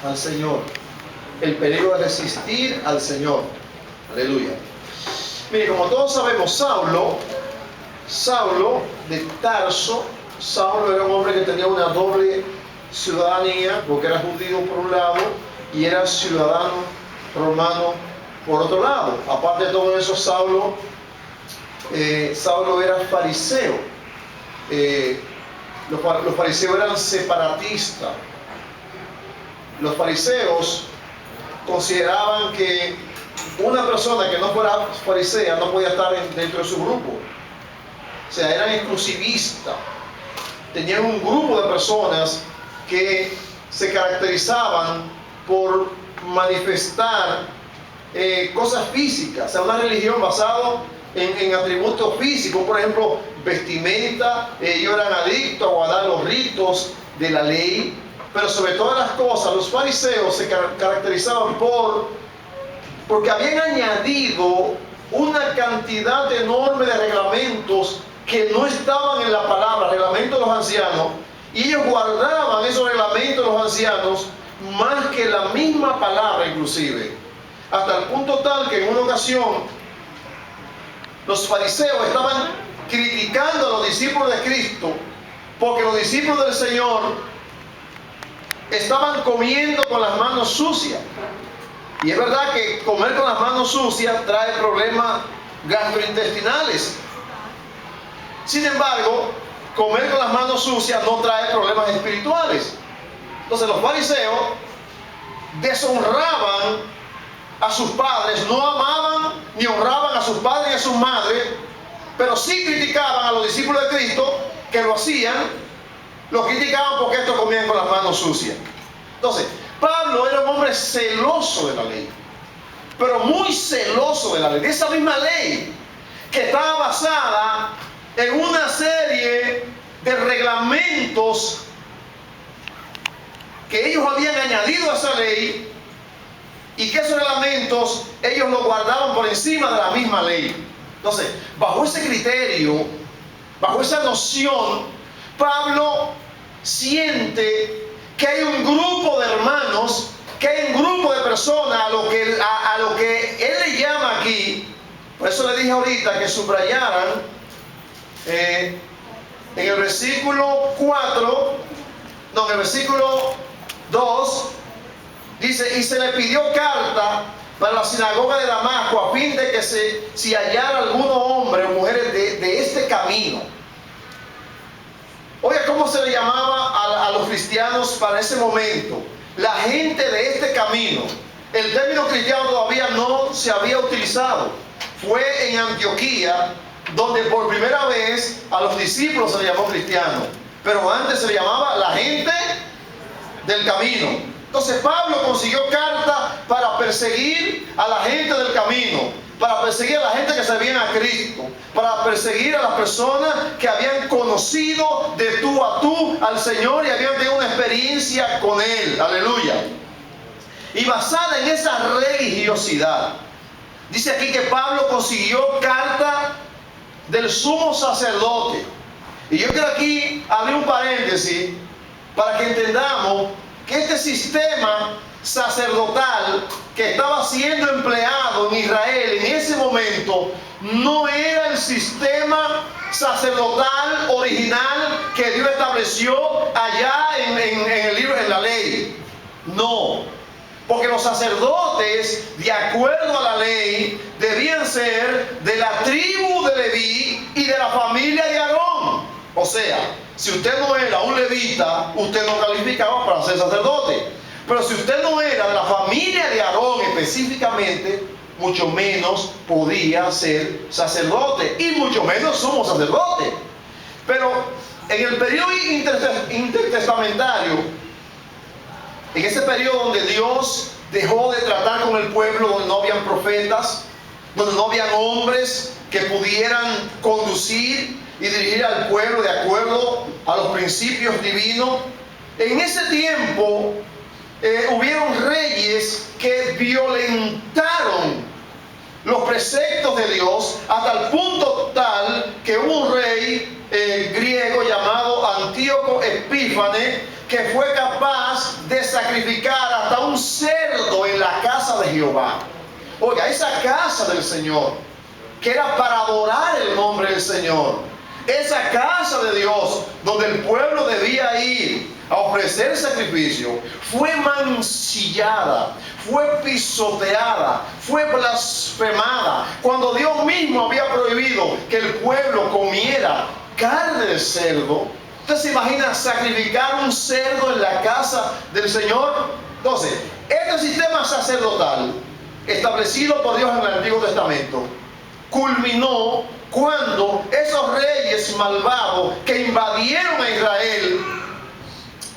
al Señor. El peligro de resistir al Señor. Aleluya. Mire, como todos sabemos, Saulo de Tarso, Saulo era un hombre que tenía una doble ciudadanía, porque era judío por un lado y era ciudadano romano por otro lado. Aparte de todo eso, Saulo era fariseo. Los fariseos eran separatistas. Los fariseos consideraban que una persona que no fuera farisea no podía estar dentro de su grupo. O sea, eran exclusivistas. Tenían un grupo de personas que se caracterizaban por manifestar cosas físicas. O sea, una religión basada en atributos físicos. Por ejemplo, vestimenta. Ellos eran adictos a guardar los ritos de la ley. Pero sobre todas las cosas, los fariseos se caracterizaban porque habían añadido una cantidad enorme de reglamentos que no estaban en la palabra, reglamentos de los ancianos, y ellos guardaban esos reglamentos de los ancianos más que la misma palabra inclusive, hasta el punto tal que en una ocasión los fariseos estaban criticando a los discípulos de Cristo, porque los discípulos del Señor estaban comiendo con las manos sucias. Y es verdad que comer con las manos sucias trae problemas gastrointestinales. Sin embargo, comer con las manos sucias no trae problemas espirituales. Entonces los fariseos deshonraban a sus padres, no amaban ni honraban a sus padres ni a sus madres, pero sí criticaban a los discípulos de Cristo que lo hacían. Los criticaban porque estos comían con las manos sucias. Entonces, Pablo era un hombre celoso de la ley, pero muy celoso de la ley, de esa misma ley que estaba basada en una serie de reglamentos que ellos habían añadido a esa ley, y que esos reglamentos ellos los guardaban por encima de la misma ley. Entonces, bajo ese criterio, bajo esa noción, Pablo siente que hay un grupo de hermanos, que hay un grupo de personas a lo que él le llama aquí. Por eso le dije ahorita que subrayaran en el versículo 4, no, en el versículo 2, dice: y se le pidió carta para la sinagoga de Damasco, a fin de que si hallara alguno hombre o mujeres de este camino. Oiga, ¿cómo se le llamaba a los cristianos para ese momento? La gente de este camino. El término cristiano todavía no se había utilizado. Fue en Antioquía donde por primera vez a los discípulos se les llamó cristianos. Pero antes se le llamaba la gente del camino. Entonces Pablo consiguió carta para perseguir a la gente del camino, para perseguir a la gente que servían a Cristo, para perseguir a las personas que habían conocido de tú a tú al Señor y habían tenido una experiencia con Él. Aleluya. Y basada en esa religiosidad, dice aquí que Pablo consiguió carta del sumo sacerdote. Y yo quiero aquí abrir un paréntesis para que entendamos que este sistema sacerdotal que estaba siendo empleado en Israel en ese momento no era el sistema sacerdotal original que Dios estableció allá en el libro, en la ley. No, porque los sacerdotes, de acuerdo a la ley, debían ser de la tribu de Leví y de la familia de Aarón. O sea, si usted no era un levita, usted no calificaba para ser sacerdote. Pero si usted no era de la familia de Aarón específicamente, mucho menos podía ser sacerdote, y mucho menos sumo sacerdote. Pero en el periodo intertestamentario, en ese periodo donde Dios dejó de tratar con el pueblo, donde no habían profetas, donde no habían hombres que pudieran conducir y dirigir al pueblo de acuerdo a los principios divinos, en ese tiempo hubieron reyes que violentaron los preceptos de Dios hasta el punto tal que hubo un rey griego llamado Antíoco Epífanes que fue capaz de sacrificar hasta un cerdo en la casa de Jehová. Oiga, esa casa del Señor, que era para adorar el nombre del Señor, esa casa de Dios donde el pueblo debía ir a ofrecer sacrificio, fue mancillada, fue pisoteada, fue blasfemada, cuando Dios mismo había prohibido que el pueblo comiera carne de cerdo. ¿Usted se imagina sacrificar un cerdo en la casa del Señor? Entonces, este sistema sacerdotal establecido por Dios en el Antiguo Testamento culminó cuando esos reyes malvados que invadieron a Israel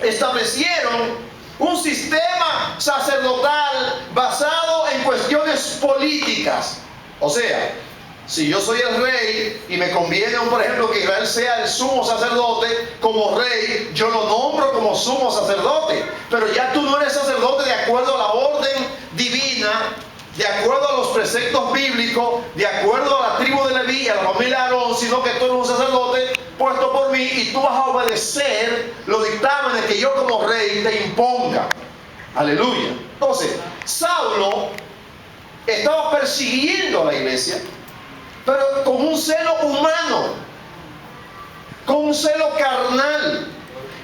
establecieron un sistema sacerdotal basado en cuestiones políticas. O sea, si yo soy el rey y me conviene, por ejemplo, que Israel sea el sumo sacerdote como rey, yo lo nombro como sumo sacerdote. Pero ya tú no eres sacerdote de acuerdo a la orden divina, de acuerdo a los preceptos bíblicos, de acuerdo a la tribu de Leví y a la familia de Aarón, sino que tú eres un sacerdote puesto por mí y tú vas a obedecer los dictámenes que yo como rey te imponga. Aleluya. Entonces, Saulo estaba persiguiendo a la iglesia, pero con un celo humano, con un celo carnal.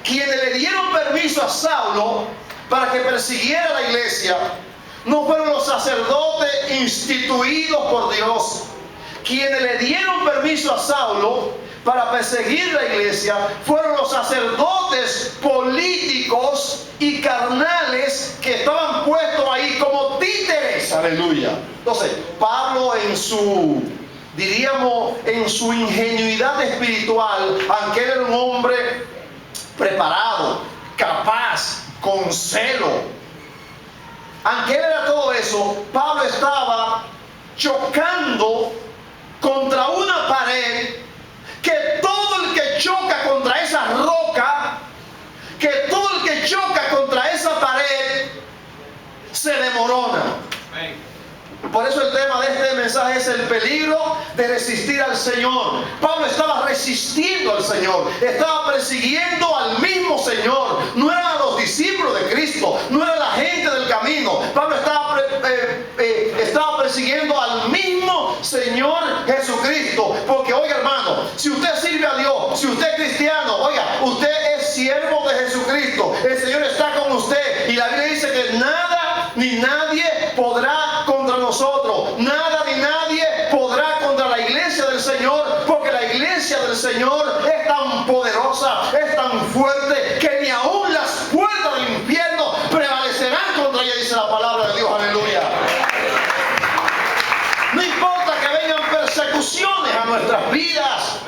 Quienes le dieron permiso a Saulo para que persiguiera a la iglesia no fueron los sacerdotes instituidos por Dios. Quienes le dieron permiso a Saulo para perseguir la iglesia fueron los sacerdotes políticos y carnales que estaban puestos ahí como títeres. Aleluya. Entonces, Pablo en su ingenuidad espiritual, aunque él era un hombre preparado, capaz, con celo, aunque él era todo eso, Pablo estaba chocando contra una pared que todo el que choca contra esa roca, que todo el que choca contra esa pared se desmorona. Por eso el tema de este mensaje es el peligro de resistir al Señor. Pablo estaba resistiendo al Señor, estaba persiguiendo al mismo Señor. No eran los discípulos de Cristo, no era la gente del camino. Pablo estaba persiguiendo al mismo Señor Jesucristo. Porque oiga, hermano, si usted sirve a Dios, si usted es cristiano, oiga, usted es siervo de Jesucristo. El Señor está con usted y la Biblia dice que nada ni nadie podrá contra nosotros, nada ni nadie podrá contra la iglesia del Señor, porque la iglesia del Señor es tan poderosa, es tan fuerte, que ni aún las puertas del infierno prevalecerán contra ella, dice la palabra de Dios. Aleluya. No importa que vengan persecuciones a nuestras vidas,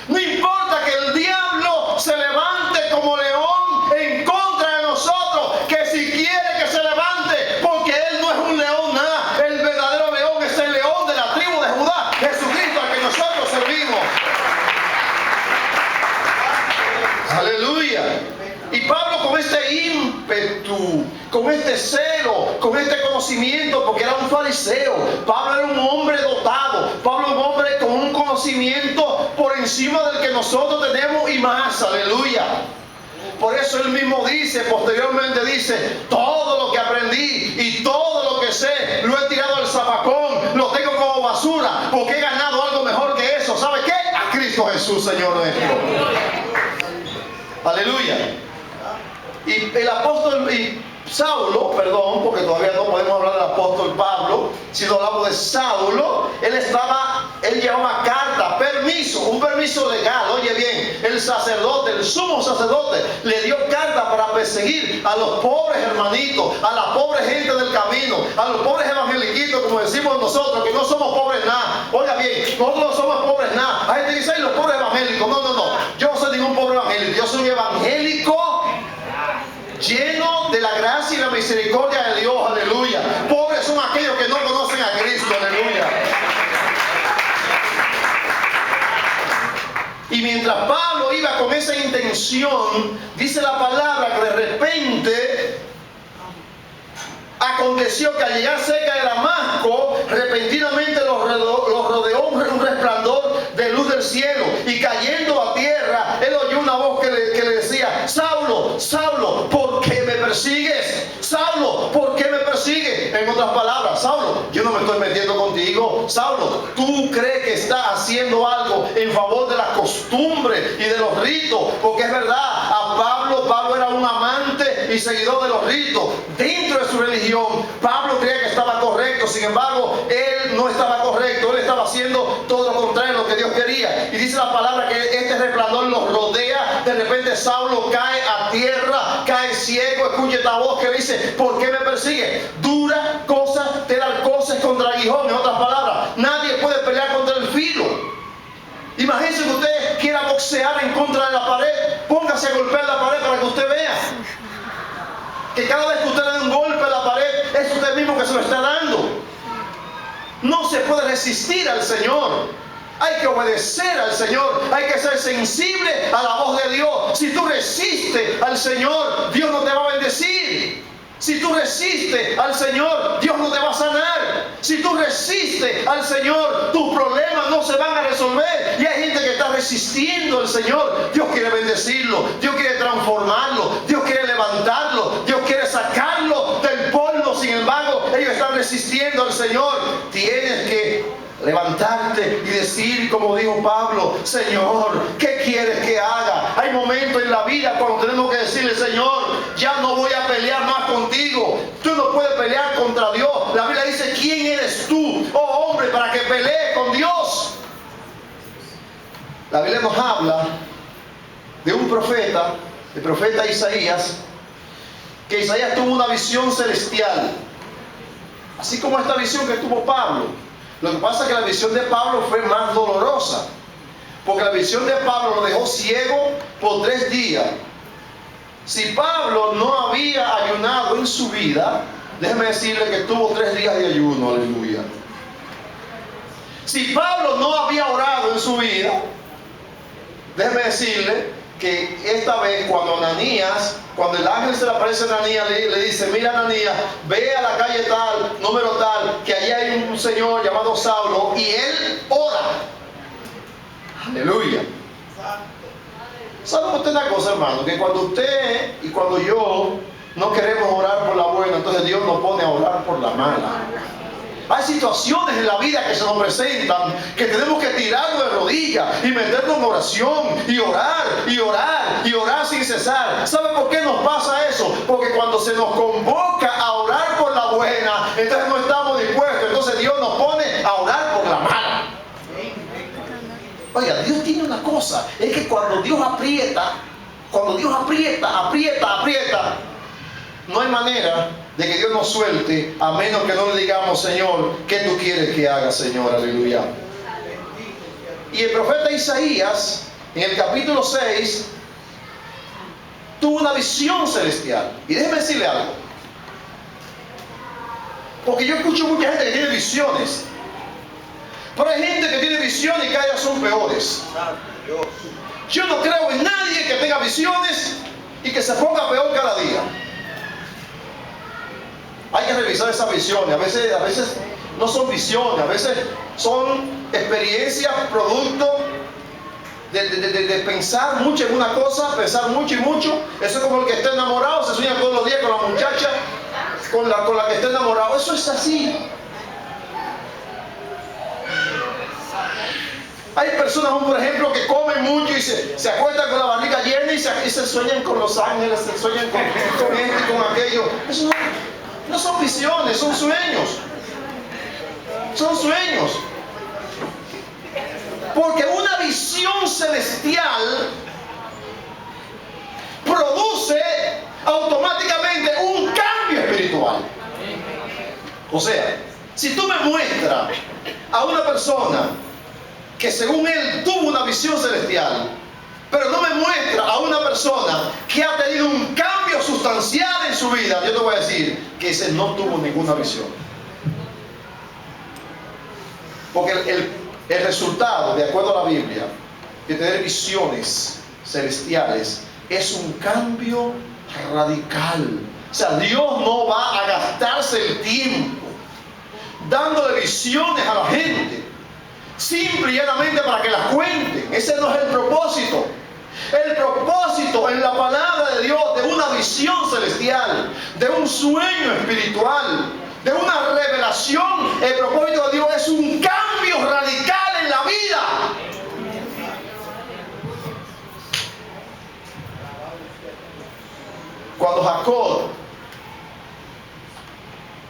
no importa que el diablo se levante como león en contra de nosotros, que si quiere que se levante, porque él no es un león nada, el verdadero león es el león de la tribu de Judá, Jesucristo, al que nosotros servimos. Aleluya. Y Pablo, con este ímpetu, con este celo, con este conocimiento, porque era un fariseo, Pablo era un hombre dotado, Pablo era un hombre con un conocimiento por encima del que nosotros tenemos y más. Aleluya. Por eso él mismo dice, posteriormente dice, todo lo que aprendí y todo lo que sé lo he tirado al zafacón, lo tengo como basura, porque he ganado algo mejor que eso. ¿Sabe qué? A Cristo Jesús, Señor nuestro. Aleluya. Y el apóstol Saulo, perdón, porque todavía no podemos hablar del apóstol Pablo, sino hablamos de Saulo. Él llevaba carta, un permiso legal. Oye bien, el sacerdote, el sumo sacerdote, le dio carta para perseguir a los pobres hermanitos, a la pobre gente del camino, a los pobres evangeliquitos, como decimos nosotros, que no somos pobres nada. Oiga bien, nosotros no somos pobres nada. Hay gente que dice, los pobres evangélicos. No. Yo no soy ningún pobre evangélico. Yo soy un evangélico lleno de la gracia y la misericordia de Dios. Aleluya. Pobres son aquellos que no conocen a Cristo. Aleluya. Y mientras Pablo iba con esa intención, dice la palabra que de repente aconteció que al llegar cerca de Damasco, repentinamente los rodeó un resplandor de luz del cielo, y cayendo a tierra, él oyó una voz que le decía, Saulo, Saulo, persigues? Saulo, ¿por qué me persigues? En otras palabras, Saulo, yo no me estoy metiendo contigo. Saulo, ¿tú crees que estás haciendo algo en favor de las costumbres y de los ritos? Porque es verdad, a Pablo era un amante y seguidor de los ritos. Dentro de su religión, Pablo creía que estaba correcto. Sin embargo, él no estaba correcto. Él estaba haciendo todo lo contrario a lo que Dios quería. Y dice la palabra que este resplandor los rodea. De repente Saulo cae a tierra, cae ciego. Escucha esta voz que dice: ¿por qué me persigue? Dura cosa te da cosas contra aguijón. En otras palabras, nadie puede pelear contra el filo. Imagínense que usted quiera boxear en contra de la pared. Póngase a golpear la pared para que usted vea que cada vez que usted le dé un golpe a la pared, es usted mismo que se lo está dando. No se puede resistir al Señor. Hay que obedecer al Señor. Hay que ser sensible a la voz de Dios. Si tú resistes al Señor, Dios no te va a bendecir. Si tú resistes al Señor, Dios no te va a sanar. Si tú resistes al Señor, tus problemas no se van a resolver. Y hay gente que está resistiendo al Señor. Dios quiere bendecirlo. Dios quiere transformarlo. Dios quiere levantarlo. Dios quiere sacarlo del polvo. Sin embargo, ellos están resistiendo al Señor. Tienes que levantarte y decir, como dijo Pablo: Señor, ¿qué quieres que haga? Hay momentos en la vida cuando tenemos que decirle: Señor, ya no voy a pelear más contigo. Tú no puedes pelear contra Dios. La Biblia dice: ¿quién eres tú, oh hombre, para que pelees con Dios? La Biblia nos habla de un profeta, el profeta Isaías, que Isaías tuvo una visión celestial, así como esta visión que tuvo Pablo. Lo que pasa es que la visión de Pablo fue más dolorosa, porque la visión de Pablo lo dejó ciego por 3 días. Si Pablo no había ayunado en su vida, déjeme decirle que tuvo 3 días de ayuno, aleluya. Si Pablo no había orado en su vida, déjeme decirle que esta vez cuando el ángel se le aparece a Ananías, le dice: mira, Ananías, ve a la calle tal, número tal, que allí hay un señor llamado Saulo y él ora. Aleluya. ¿Sabe usted una cosa, hermano? Que cuando usted y cuando yo no queremos orar por la buena, entonces Dios nos pone a orar por la mala. Hay situaciones en la vida que se nos presentan que tenemos que tirarnos de rodillas y meternos en oración y orar y orar y orar sin cesar. ¿Sabe por qué nos pasa eso? Porque cuando se nos convoca a orar por la buena, entonces no estamos dispuestos. Entonces Dios nos pone a orar por la mala. Oiga, Dios tiene una cosa, es que cuando Dios aprieta, no hay manera de que Dios nos suelte, a menos que no le digamos: Señor, ¿qué tú quieres que haga, Señor? Aleluya. Y el profeta Isaías, en el capítulo 6, tuvo una visión celestial. Y déjeme decirle algo, porque yo escucho mucha gente que tiene visiones, pero hay gente que tiene visiones y cada día son peores. Yo no creo en nadie que tenga visiones y que se ponga peor cada día. Hay que revisar esas visiones. A veces no son visiones, a veces son experiencias producto de pensar mucho en una cosa, pensar mucho y mucho. Eso es como el que está enamorado, se sueña todos los días con la muchacha con la que está enamorado. Eso es así. Hay personas, por ejemplo, que comen mucho y se acuestan con la barriga llena y se sueñan con los ángeles, se sueñan con esto y con aquello. Eso no son visiones, son sueños. Son sueños. Porque una visión celestial produce automáticamente un cambio espiritual. O sea, si tú me muestras a una persona que según él tuvo una visión celestial, pero no me muestra a una persona que ha tenido un cambio sustancial en su vida, yo te voy a decir que ese no tuvo ninguna visión. Porque el resultado, de acuerdo a la Biblia, de tener visiones celestiales es un cambio radical. O sea, Dios no va a gastarse el tiempo dándole visiones a la gente simple y llanamente para que las cuenten. Ese no es el propósito. El propósito en la palabra de Dios de una visión celestial, de un sueño espiritual, de una revelación, el propósito de Dios es un cambio radical en la vida. Cuando Jacob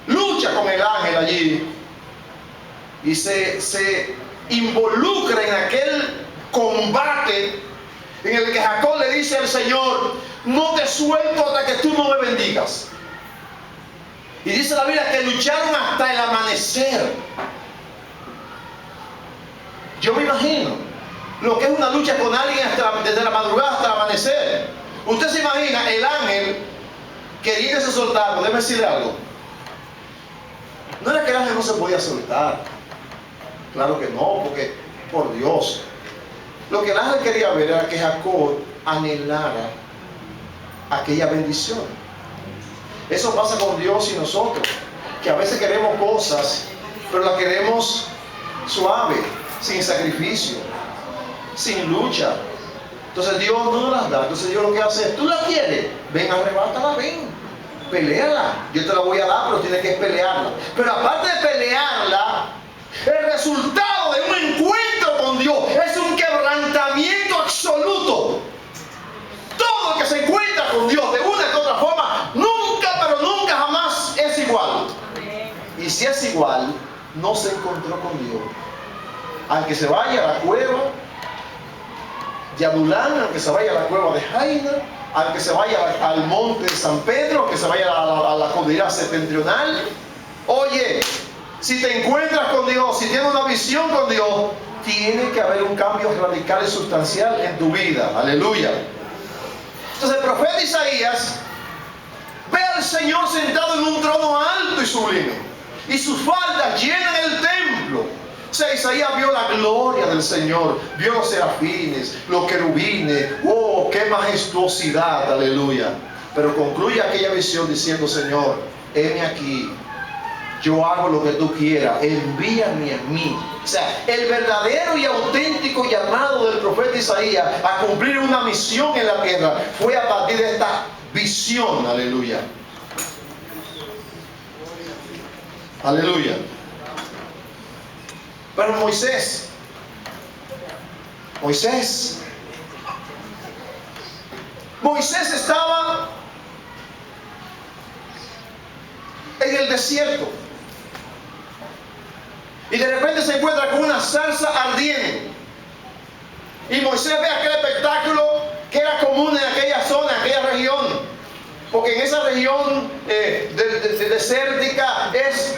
lucha con el ángel allí y se involucra en aquel combate en el que Jacob le dice al Señor: no te suelto hasta que tú no me bendigas. Y dice la Biblia que lucharon hasta el amanecer. Yo me imagino lo que es una lucha con alguien desde la madrugada hasta el amanecer. Usted se imagina el ángel queriéndose soltar. Déjeme decirle algo. No era que el ángel no se podía soltar. Claro que no, porque por Dios. Lo que el ángel quería ver era que Jacob anhelara aquella bendición. Eso pasa con Dios y nosotros, que a veces queremos cosas, pero las queremos suave, sin sacrificio, sin lucha. Entonces Dios no nos las da. Entonces Dios lo que hace es: tú la quieres, ven, arrebátala, ven, peleala. Yo te la voy a dar, pero tienes que pelearla. Pero aparte de pelearla, el resultado de un encuentro con Dios es un quebrantamiento absoluto. Todo el que se encuentra con Dios de una u otra forma, nunca, pero nunca jamás es igual. Y si es igual, no se encontró con Dios. Aunque se vaya a la cueva de Adulán, aunque se vaya a la cueva de Jaina, aunque se vaya al monte de San Pedro, aunque se vaya a la cordillera septentrional, oye, si te encuentras con Dios, si tienes una visión con Dios, tiene que haber un cambio radical y sustancial en tu vida. Aleluya. Entonces el profeta Isaías ve al Señor sentado en un trono alto y sublime, y sus faldas llenan el templo. O sea, Isaías vio la gloria del Señor, vio los serafines, los querubines. ¡Oh, qué majestuosidad! Aleluya. Pero concluye aquella visión diciendo: Señor, heme aquí, yo hago lo que tú quieras, envíame a mí. O sea, el verdadero y auténtico llamado del profeta Isaías a cumplir una misión en la tierra fue a partir de esta visión. Aleluya. Aleluya. Pero Moisés estaba en el desierto y de repente se encuentra con una zarza ardiente, y Moisés ve aquel espectáculo que era común en aquella zona, en aquella región, porque en esa región desértica es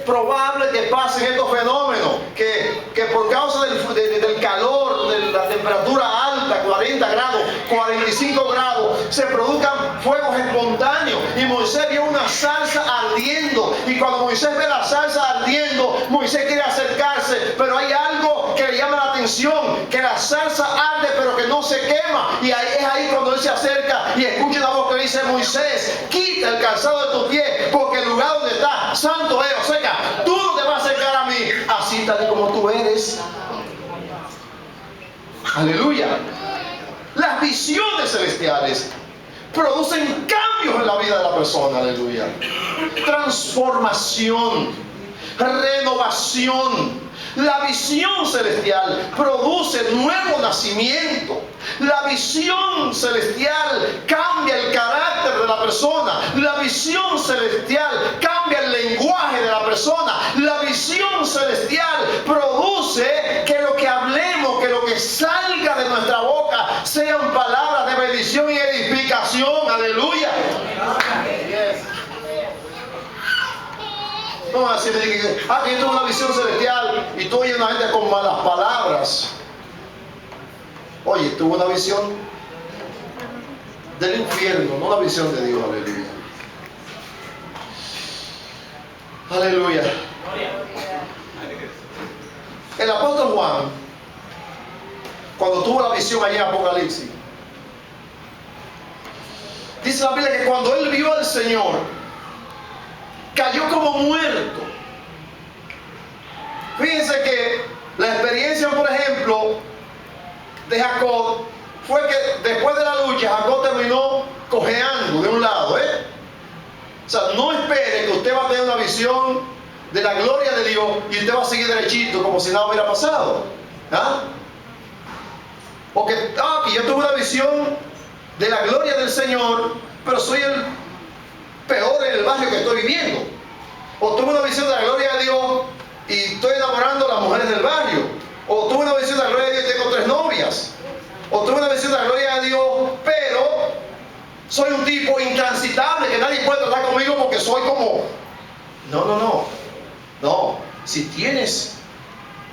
probable que pasen estos fenómenos, que por causa del calor, de la temperatura alta, 40 grados, 45 grados, se produzcan fuegos espontáneos. Y Moisés vio una zarza ardiendo, y cuando Moisés ve la zarza ardiendo, Moisés quiere acercarse, pero hay algo que le llama la atención, que la zarza arde pero que no se quema, y es ahí cuando él se acerca y escucha una voz que dice: Moisés, quita el calzado de tu pie, porque el lugar donde está santo es. O sea, tú no te vas a acercar a mí, así tal y como tú eres. Aleluya. Las visiones celestiales producen cambios en la vida de la persona. Aleluya. Transformación, renovación. La visión celestial produce nuevo nacimiento. La visión celestial cambia el carácter de la persona. La visión celestial cambia el lenguaje de la persona. La visión celestial produce que lo que hablemos, que lo que salga de nuestra boca sean palabras de bendición y edificación. Aleluya. No así de que yo tuve una visión celestial y tú oyes una gente con malas palabras. Oye, tuvo una visión del infierno, no una visión de Dios. Aleluya. Aleluya. El apóstol Juan, cuando tuvo la visión allá en Apocalipsis, dice la Biblia que cuando él vio al Señor, cayó como muerto. Fíjense que la experiencia, por ejemplo, de Jacob fue que después de la lucha Jacob terminó cojeando de un lado, O sea, no espere que usted va a tener una visión de la gloria de Dios y usted va a seguir derechito como si nada hubiera pasado. ¿Ah? Porque que yo tuve una visión de la gloria del Señor, pero soy el peor en el barrio que estoy viviendo. O tuve una visión de la gloria de Dios y estoy enamorando a las mujeres del barrio. O tuve una visión de la gloria de Dios y tengo 3 novias. O tuve una visión de la gloria de Dios, pero soy un tipo intransitable que nadie puede tratar conmigo porque soy como... No. Si tienes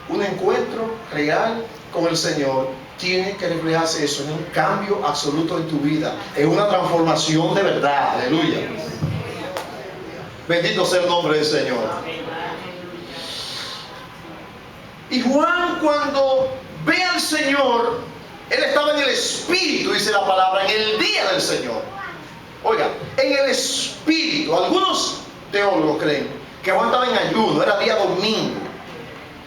un encuentro real con el Señor, tiene que reflejarse eso en un cambio absoluto en tu vida, en una transformación de verdad. Aleluya. Bendito sea el nombre del Señor. Y Juan, cuando ve al Señor, él estaba en el Espíritu, dice la palabra, en el día del Señor. Oiga, en el Espíritu. Algunos teólogos creen que Juan estaba en ayuno, era día domingo.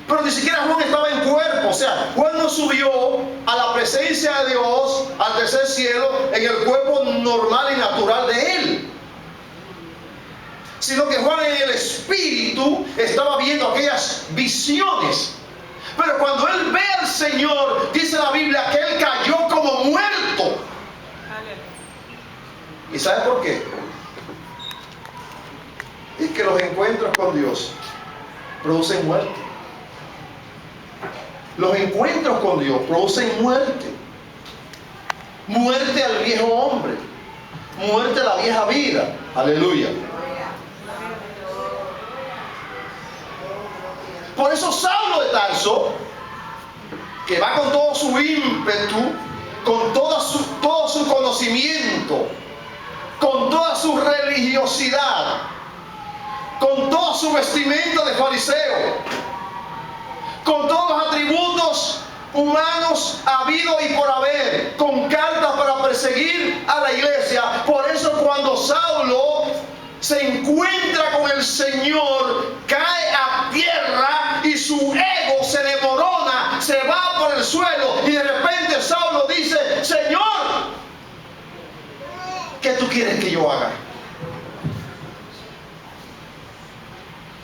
Pero ni siquiera Juan estaba en cuerpo. O sea, Juan no subió a la presencia de Dios, al tercer cielo, en el cuerpo normal y natural de él. Sino que Juan en el Espíritu estaba viendo aquellas visiones. Pero cuando él ve al Señor, dice la Biblia que él cayó como muerto. ¿Y sabe por qué? Es que los encuentros con Dios producen muerte. Los encuentros con Dios producen muerte. Muerte al viejo hombre. Muerte a la vieja vida. Aleluya. Por eso Saulo de Tarso, que va con todo su ímpetu, con todo su conocimiento, con toda su religiosidad, con todo su vestimenta de fariseo, con todos los atributos humanos habido y por haber, con cartas para perseguir a la iglesia. Por eso cuando Saulo se encuentra con el Señor, cae a tierra y su ego se desmorona, se va por el suelo, y de repente Saulo dice: Señor, ¿qué tú quieres que yo haga?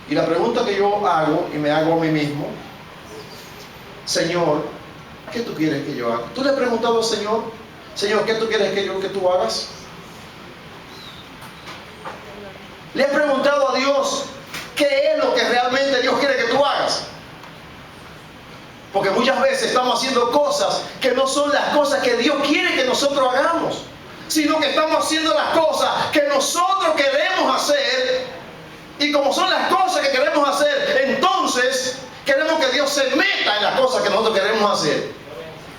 Y la pregunta que yo hago y me hago a mí mismo: Señor, ¿qué tú quieres que yo haga? ¿Tú le has preguntado al Señor: Señor, ¿qué tú quieres que tú hagas? ¿Le has preguntado a Dios qué es lo que realmente Dios quiere que tú hagas? Porque muchas veces estamos haciendo cosas que no son las cosas que Dios quiere que nosotros hagamos, sino que estamos haciendo las cosas que nosotros queremos hacer. Y como son las cosas que queremos hacer, entonces queremos que Dios se meta en las cosas que nosotros queremos hacer.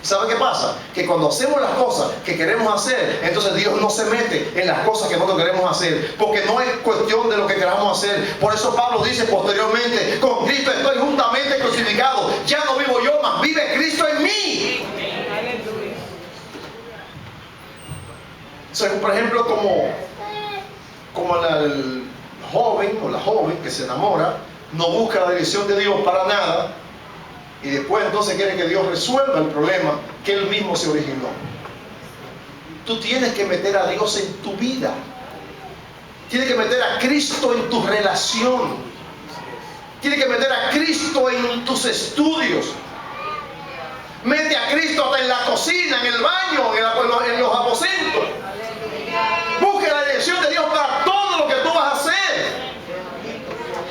¿Sabe qué pasa? Que cuando hacemos las cosas que queremos hacer, entonces Dios no se mete en las cosas que nosotros queremos hacer, porque no es cuestión de lo que queramos hacer. Por eso Pablo dice posteriormente: con Cristo estoy juntamente crucificado, ya no vivo yo, mas vive Cristo en mí. O sea, por ejemplo, como el joven o la joven que se enamora, no busca la dirección de Dios para nada, y después entonces quiere que Dios resuelva el problema que él mismo se originó. Tú tienes que meter a Dios en tu vida. Tienes que meter a Cristo en tu relación. Tienes que meter a Cristo en tus estudios. Mete a Cristo hasta en la cocina, en el baño, en los aposentos. Busca la dirección de Dios para todo lo que tú vas a hacer.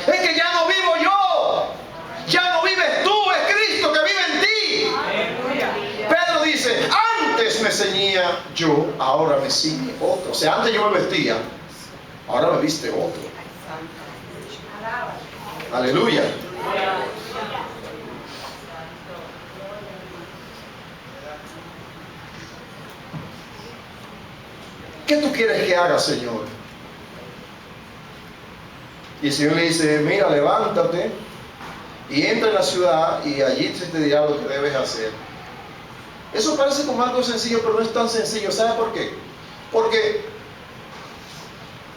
Es que ya no vivo yo, ya no vives tú, es Cristo que vive en ti. Pedro dice: antes me ceñía yo, ahora me ciñe otro. O sea, antes yo me vestía, ahora me viste otro. Aleluya. ¿Qué tú quieres que haga, Señor? Y el Señor le dice: mira, levántate y entra en la ciudad y allí se te dirá lo que debes hacer. Eso parece como algo sencillo, pero no es tan sencillo. ¿Sabe por qué? Porque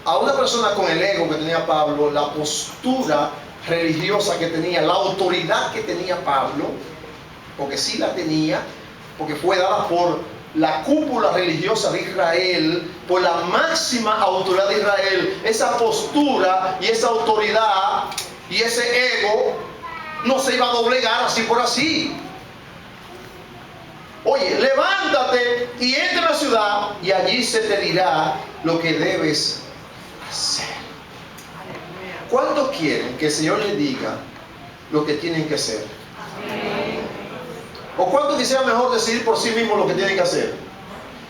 a una persona con el ego que tenía Pablo, la postura religiosa que tenía, la autoridad que tenía Pablo, porque sí la tenía, porque fue dada por la cúpula religiosa de Israel, por la máxima autoridad de Israel, esa postura y esa autoridad y ese ego no se iba a doblegar así por así. Oye, levántate y entra en la ciudad y allí se te dirá lo que debes hacer. ¿Cuántos quieren que el Señor les diga lo que tienen que hacer? ¿O cuántos quisieran mejor decidir por sí mismos lo que tienen que hacer?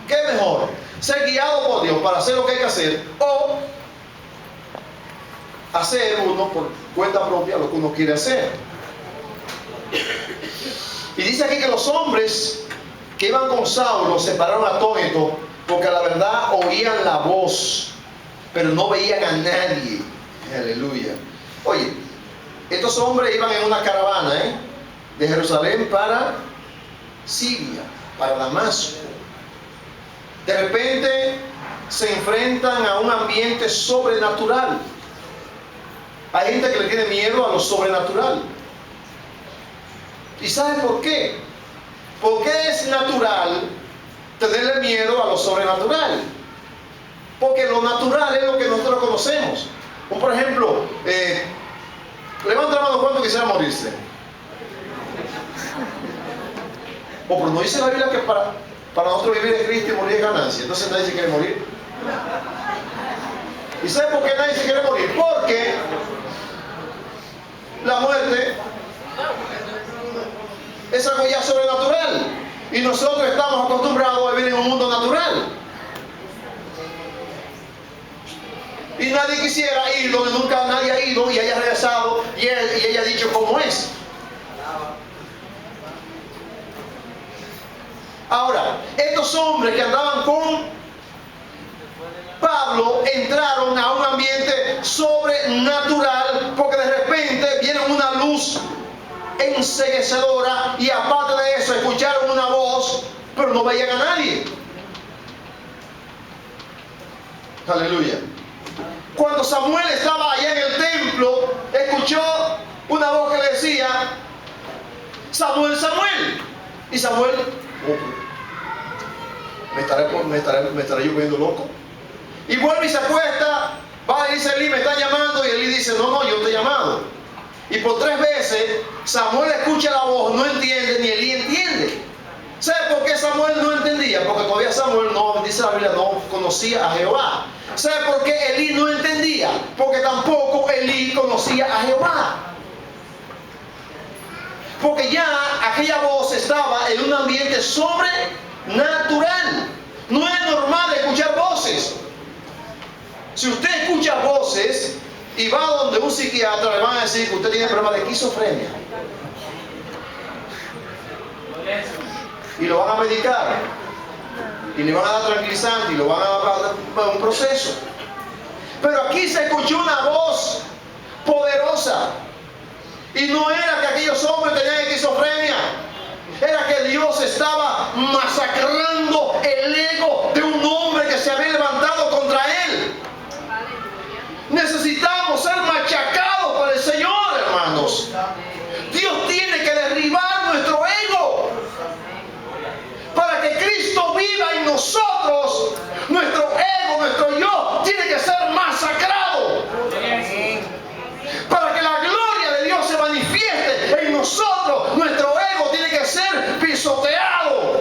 ¿Qué es mejor? ¿Ser guiado por Dios para hacer lo que hay que hacer? ¿O hacer uno por cuenta propia lo que uno quiere hacer? Y dice aquí que los hombres que iban con Saulo se pararon atónitos porque a la verdad oían la voz, pero no veían a nadie. Aleluya. Oye, estos hombres iban en una caravana de Jerusalén para Siria, para Damasco. De repente se enfrentan a un ambiente sobrenatural. Hay gente que le tiene miedo a lo sobrenatural. ¿Y sabe por qué? Porque es natural tenerle miedo a lo sobrenatural. Porque lo natural es lo que nosotros conocemos. Como por ejemplo, levanta la mano cuando quisiera morirse. O pero no dice la Biblia que para nosotros vivir en Cristo y morir es ganancia. Entonces nadie se quiere morir. ¿Y sabe por qué nadie se quiere morir? Porque la muerte es algo ya sobrenatural. Y nosotros estamos acostumbrados a vivir en un mundo natural. Y nadie quisiera ir donde nunca nadie ha ido y haya regresado y ella ha dicho cómo es. Ahora, estos hombres que andaban con Pablo entraron a un ambiente sobrenatural porque de repente viene una luz enceguecedora y aparte de eso escucharon una voz, pero no veían a nadie. Aleluya. Cuando Samuel estaba allá en el templo, escuchó una voz que le decía: Samuel, Samuel. Y Samuel, me estaré yo poniendo loco. Y vuelve y se acuesta, va y dice: Elí, me están llamando. Y Elí dice: no, yo te he llamado. Y por 3 veces Samuel escucha la voz, no entiende, ni Elí entiende. ¿Sabe por qué Samuel no entendía? Porque todavía Samuel, no, dice la Biblia, no conocía a Jehová. ¿Sabe por qué Elí no entendía? Porque tampoco Elí conocía a Jehová. Porque ya aquella voz estaba en un ambiente sobrenatural. No es normal escuchar voces. Si usted escucha voces y va donde un psiquiatra, le van a decir que usted tiene problema de esquizofrenia. Y lo van a medicar. Y le van a dar tranquilizante y lo van a dar un proceso. Pero aquí se escuchó una voz poderosa. Y no era que aquellos hombres tenían esquizofrenia. Era que Dios estaba masacrando el ego de un hombre que se había levantado contra él. Necesitamos ser machacados por el Señor, hermanos. Dios tiene que derribar nuestro ego para que Cristo viva en nosotros. Nuestro ego, nuestro yo, tiene que ser masacrado para que la gloria de Dios se manifieste en nosotros. Nuestro ego tiene que ser pisoteado.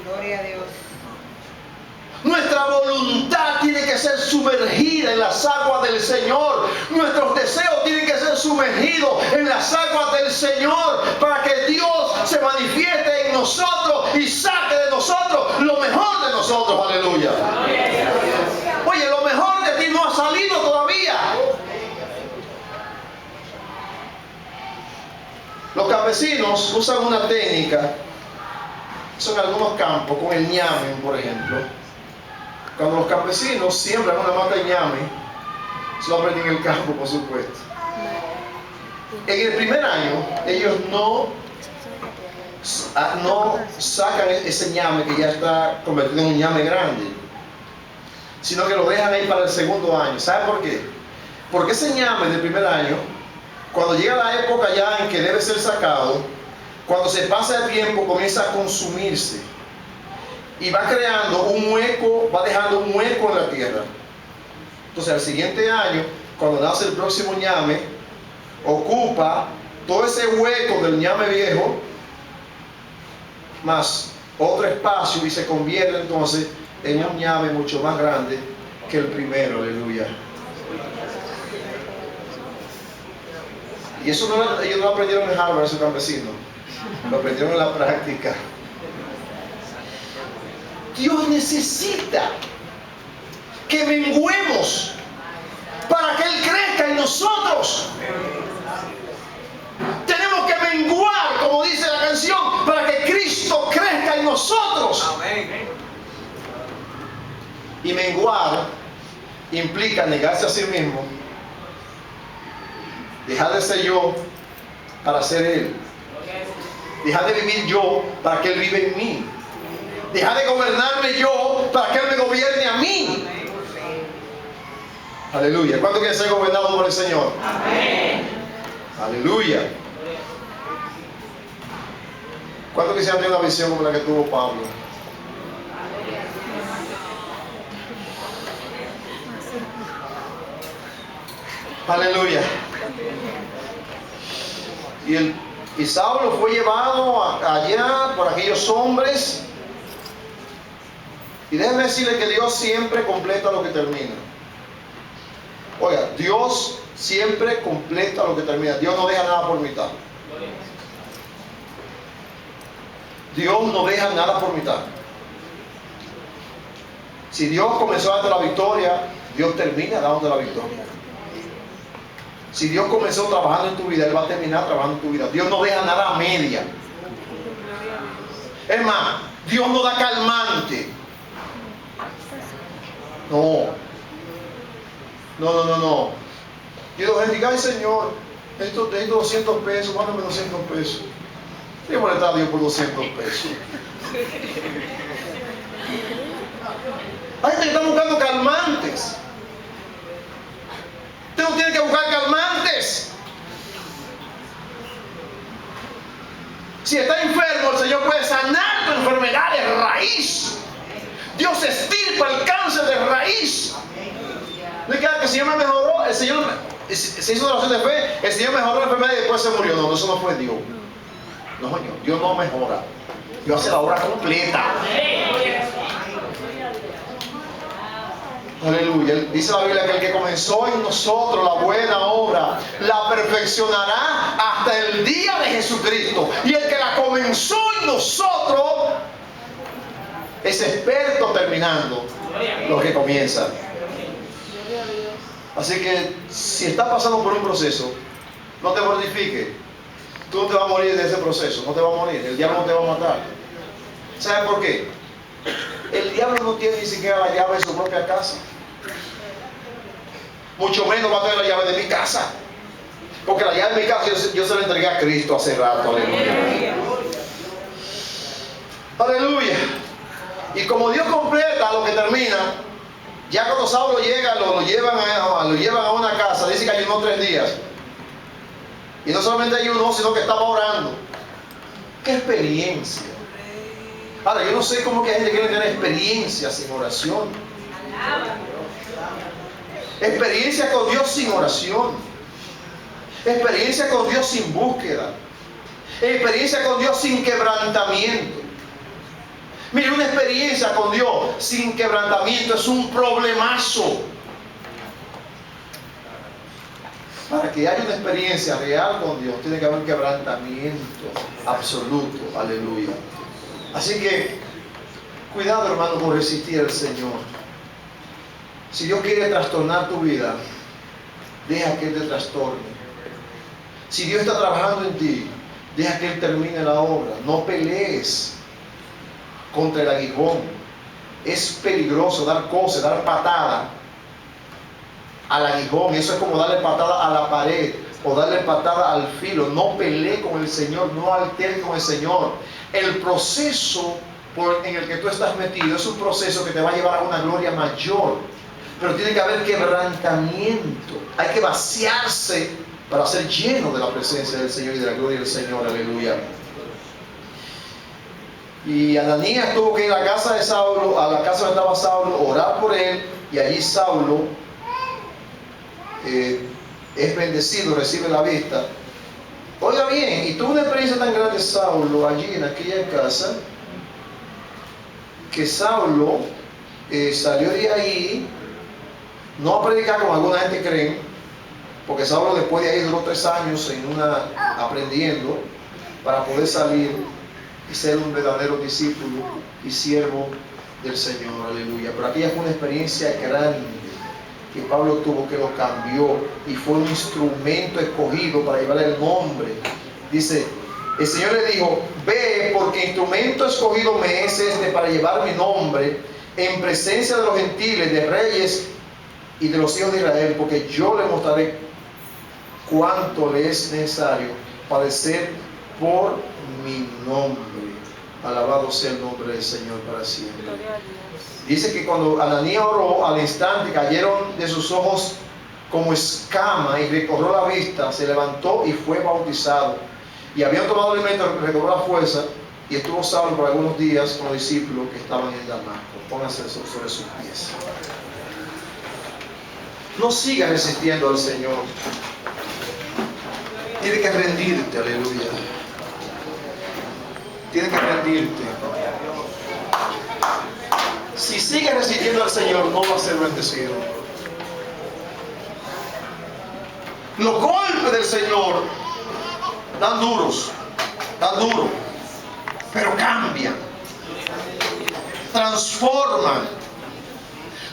Gloria a Dios. Nuestra voluntad tiene que ser sumergida en las aguas del Señor. Nuestros deseos tienen que ser sumergidos en las aguas del Señor para que Dios se manifieste en nosotros y saque de nosotros lo mejor de nosotros. Aleluya. Oye, lo mejor de ti no ha salido todavía. Los campesinos usan una técnica, son algunos campos, con el ñame, por ejemplo. Cuando los campesinos siembran una mata de ñame, se lo aprenden en el campo, por supuesto. En el primer año, ellos no sacan ese ñame que ya está convertido en un ñame grande, sino que lo dejan ahí para el segundo año. ¿Sabe por qué? Porque ese ñame del primer año, cuando llega la época ya en que debe ser sacado, cuando se pasa el tiempo comienza a consumirse y va creando un hueco, va dejando un hueco en la tierra. Entonces al siguiente año, cuando nace el próximo ñame, ocupa todo ese hueco del ñame viejo más otro espacio y se convierte entonces en un ñame mucho más grande que el primero. Aleluya. Y eso ellos no lo aprendieron en Harvard, esos campesinos, lo aprendieron en la práctica. Dios necesita que menguemos para que Él crezca en nosotros. Tenemos que menguar, como dice la canción, para que Cristo crezca en nosotros. Y menguar implica negarse a sí mismo, dejar de ser yo para ser Él, dejar de vivir yo para que Él vive en mí, dejar de gobernarme yo para que Él me gobierne a mí. Aleluya. ¿Cuánto quiere ser gobernado por el Señor? Amén. Aleluya. ¿Cuánto quisieran tener una visión como la que tuvo Pablo? Aleluya. Y Saulo fue llevado allá por aquellos hombres. Y déjenme decirle que Dios siempre completa lo que termina. Oiga, Dios siempre completa lo que termina. Dios no deja nada por mitad. Dios no deja nada por mitad. Si Dios comenzó a darte la victoria, Dios termina dándote la victoria. Si Dios comenzó trabajando en tu vida, Él va a terminar trabajando en tu vida. Dios no deja nada a media. Es más, Dios no da calmante. No. Y la gente dice, ay Señor, necesito 200 pesos, mándame 200 pesos. ¿Qué molesta a Dios por 200 pesos? Hay gente que está buscando calmantes. Usted no tiene que buscar calmantes. Si está enfermo, el Señor puede sanar tu enfermedad de raíz. Dios estirpa el cáncer de raíz. No es que el Señor me mejoró, el Señor se hizo una oración de fe, el Señor mejoró la enfermedad y después se murió. No, eso no fue Dios. No, Señor, Dios no mejora. Dios hace la obra completa. Aleluya. Dice la Biblia que el que comenzó en nosotros la buena obra la perfeccionará hasta el día de Jesucristo. Y el que la comenzó en nosotros es experto terminando lo que comienza. Así que si estás pasando por un proceso, no te mortifiques. Tú no te vas a morir de ese proceso, no te vas a morir. El diablo no te va a matar. ¿Sabes por qué? El diablo no tiene ni siquiera la llave de su propia casa. Mucho menos va a tener la llave de mi casa. Porque la llave de mi casa yo se la entregué a Cristo hace rato. Aleluya. Aleluya. Y como Dios completa lo que termina, ya cuando Saulo llega, lo llevan a una casa. Dice que ayunó 3 días. Y no solamente ayunó, sino que estaba orando. ¡Qué experiencia! Ahora, yo no sé cómo que hay gente que quiere tener experiencia sin oración. Experiencia con Dios sin oración. Experiencia con Dios sin búsqueda. Experiencia con Dios sin quebrantamiento. Mire, una experiencia con Dios sin quebrantamiento es un problemazo. Para que haya una experiencia real con Dios, tiene que haber un quebrantamiento absoluto. Aleluya. Así que, cuidado, hermano, con resistir al Señor. Si Dios quiere trastornar tu vida, deja que Él te trastorne. Si Dios está trabajando en ti, deja que Él termine la obra. No pelees contra el aguijón. Es peligroso dar cosas, dar patada al aguijón. Eso es como darle patada a la pared o darle patada al filo. No pelee con el Señor, no alteres con el Señor. El proceso en el que tú estás metido es un proceso que te va a llevar a una gloria mayor, pero tiene que haber quebrantamiento. Hay que vaciarse para ser lleno de la presencia del Señor y de la gloria del Señor. Aleluya. Y Ananías tuvo que ir a la casa de Saulo, a la casa donde estaba Saulo, orar por él, y allí Saulo es bendecido, recibe la vista. Oiga bien, y tuvo una experiencia tan grande Saulo allí en aquella casa, que Saulo salió de ahí, no a predicar como alguna gente cree, porque Saulo después de ahí duró 3 años aprendiendo para poder salir y ser un verdadero discípulo y siervo del Señor, aleluya. Pero aquella fue una experiencia grande que Pablo tuvo, que lo cambió y fue un instrumento escogido para llevar el nombre. Dice, el Señor le dijo: ve, porque instrumento escogido me es este para llevar mi nombre en presencia de los gentiles, de reyes y de los hijos de Israel, porque yo le mostraré cuánto le es necesario padecer por mi nombre. Alabado sea el nombre del Señor para siempre. Dice que cuando Ananías oró, al instante cayeron de sus ojos como escama y recobró la vista, se levantó y fue bautizado. Y habían tomado alimento, recobró la fuerza, y estuvo Saulo por algunos días con los discípulos que estaban en Damasco. Pónganse sobre sus pies. No sigas resistiendo al Señor. Tienes que rendirte, aleluya. Tienes que rendirte. Si sigues resistiendo al Señor, no va a ser bendecido. Los golpes del Señor dan duros, pero cambian, transforman.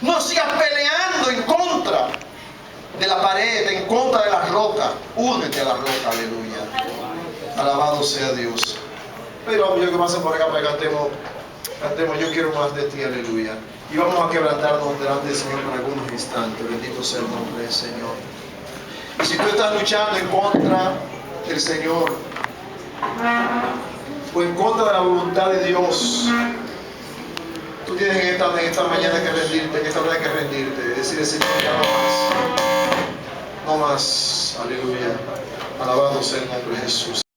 No sigas peleando en contra de la pared, en contra de la roca. Únete a la roca, aleluya. Alabado sea Dios. Pero yo que pasen por acá para que cantemos yo quiero más de ti, aleluya. Y vamos a quebrantarnos delante del Señor por algunos instantes. Bendito sea el nombre del Señor. Y si tú estás luchando en contra del Señor o en contra de la voluntad de Dios, tú tienes en esta mañana que rendirte, en esta hora que rendirte, decir: Señor, ya no más, aleluya. Alabado sea el nombre de Jesús.